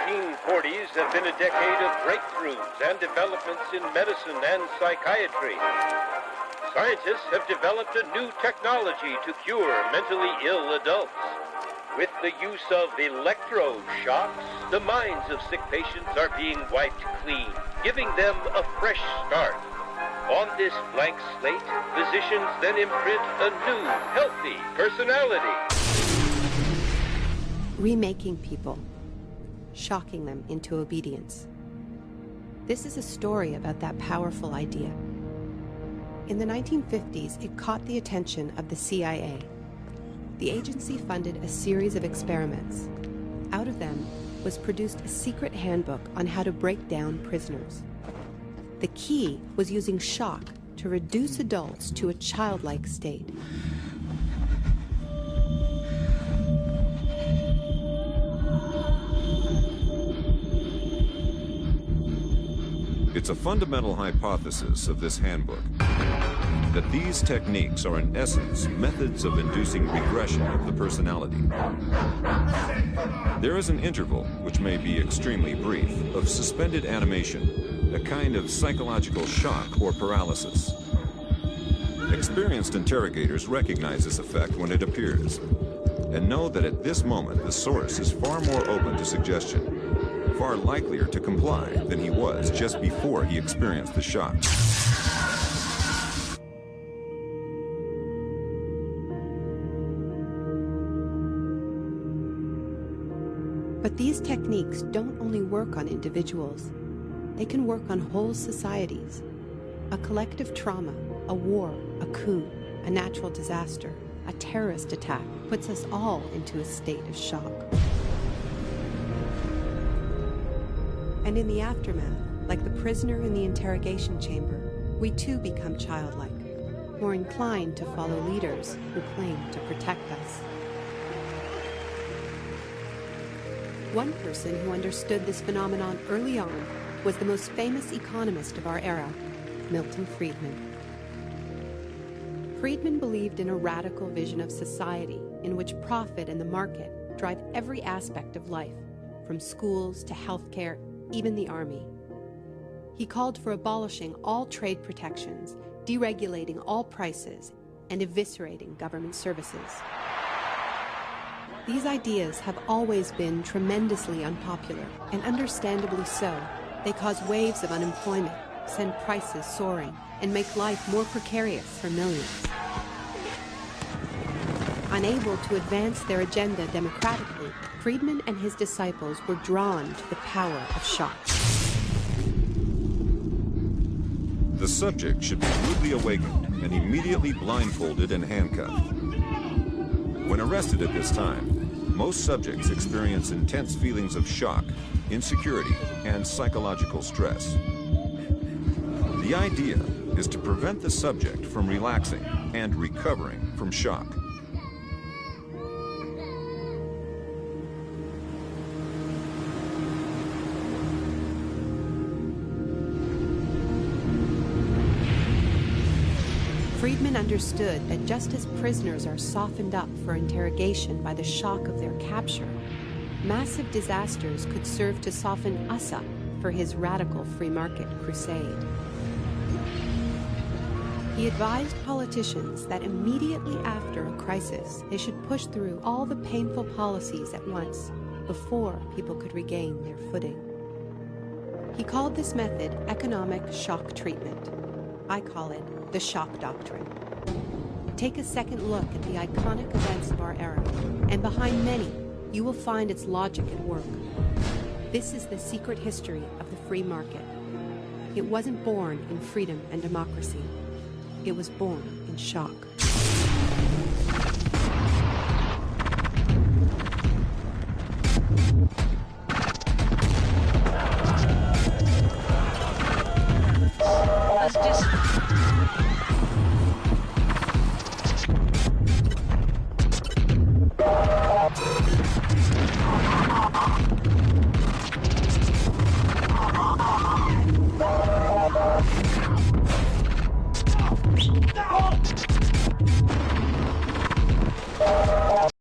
1940s have been a decade of breakthroughs and developments in medicine and psychiatry. Scientists have developed a new technology to cure mentally ill adults. With the use of electroshocks, the minds of sick patients are being wiped clean, giving them a fresh start. On this blank slate, physicians then imprint a new, healthy personality. Remaking people, shocking them into obedience. This is a story about that powerful idea. In the 1950s, it caught the attention of the CIA. The agency funded a series of experiments. Out of them was produced a secret handbook on how to break down prisoners. The key was using shock to reduce adults to a childlike state. It's a fundamental hypothesis of this handbook that these techniques are in essence methods of inducing regression of the personality. There is an interval, which may be extremely brief, of suspended animation, a kind of psychological shock or paralysis. Experienced interrogators recognize this effect when it appears and know that at this moment the source is far more open to suggestion, far likelier to comply than he was just before he experienced the shock. But these techniques don't only work on individuals. They can work on whole societies. A collective trauma, a war, a coup, a natural disaster, a terrorist attack puts us all into a state of shock. And in the aftermath, like the prisoner in the interrogation chamber, we too become childlike, more inclined to follow leaders who claim to protect us. One person who understood this phenomenon early on was the most famous economist of our era, Milton Friedman. Friedman believed in a radical vision of society in which profit and the market drive every aspect of life, from schools to healthcare, even the army. He called for abolishing all trade protections, deregulating all prices, and eviscerating government services. These ideas have always been tremendously unpopular, and understandably so. They cause waves of unemployment, send prices soaring, and make life more precarious for millions. Unable to advance their agenda democratically, Friedman and his disciples were drawn to the power of shock. The subject should be rudely awakened and immediately blindfolded and handcuffed. When arrested at this time, most subjects experience intense feelings of shock, insecurity, and psychological stress. The idea is to prevent the subject from relaxing and recovering from shock. Friedman understood that just as prisoners are softened up for interrogation by the shock of their capture, massive disasters could serve to soften us up for his radical free market crusade. He advised politicians that immediately after a crisis, they should push through all the painful policies at once before people could regain their footing. He called this method economic shock treatment. I call it the shock doctrine. Take a second look at the iconic events of our era, and behind many, you will find its logic at work. This is the secret history of the free market. It wasn't born in freedom and democracy. It was born in shock. Justice